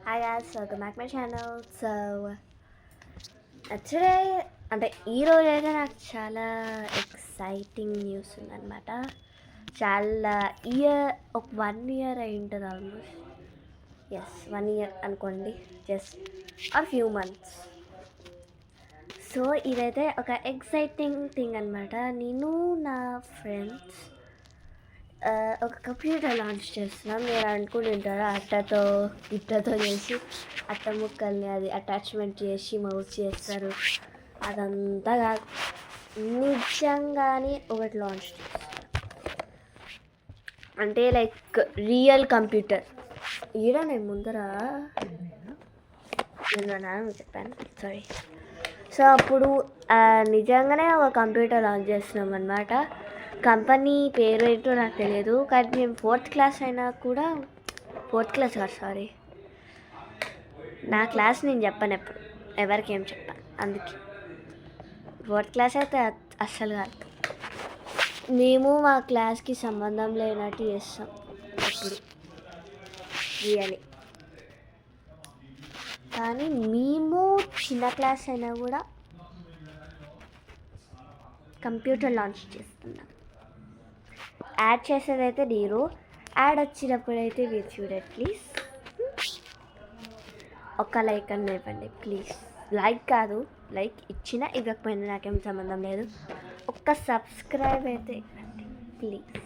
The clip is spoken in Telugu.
Hi guys, welcome back to my channel. So today అంటే ఈరోజు అయితే నాకు చాలా ఎక్సైటింగ్ న్యూస్ ఉందన్నమాట. చాలా ఒక 1 year అయి ఉంటుంది ఆల్మోస్ట్. ఎస్ 1 year అనుకోండి, జస్ట్ ఫ్యూ మంత్స్. సో ఇదైతే ఒక ఎక్సైటింగ్ థింగ్ అనమాట. నేను నా ఫ్రెండ్స్ ఒక కంప్యూటర్ లాంచ్ చేస్తున్నాం. మీరు అనుకుంటుంటారా అట్టతో ఇట్టతో చేసి అట్ట ముక్కల్ని అది అటాచ్మెంట్ చేసి మౌస్ చేస్తారు, అదంతా కాదు. నిజంగానే ఒకటి లాంచ్ చేస్తారు, అంటే లైక్ రియల్ కంప్యూటర్. ఈడ నేను ముందర నేను చెప్పాను, సారీ. సో అప్పుడు నిజంగానే ఒక కంప్యూటర్ లాంచ్ చేస్తున్నాం అన్నమాట. కంపెనీ పేరు ఏంటో నాకు తెలియదు, కానీ మేము 4th క్లాస్ అయినా కూడా 4th క్లాస్ కాదు, సారీ, నా క్లాస్ నేను చెప్పాను ఎప్పుడు, ఎవరికి ఏం చెప్పాను, అందుకే 4th క్లాస్ అయితే అస్సలు కాదు. మేము మా క్లాస్కి సంబంధం లేనట్టు చేస్తాం అప్పుడు రియలీ. కానీ మేము చిన్న క్లాస్ అయినా కూడా కంప్యూటర్ లాంచ్ చేస్తున్నాం. యాడ్ చేసేదైతే మీరు, యాడ్ వచ్చినప్పుడైతే మీరు చూడండి ప్లీజ్. ఒక లైక్ అన్న ఇవ్వండి ప్లీజ్. లైక్ కాదు, లైక్ ఇచ్చినా ఇవ్వకపోయినా నాకేం సంబంధం లేదు, ఒక్క సబ్స్క్రైబ్ అయితే ఇవ్వండి ప్లీజ్.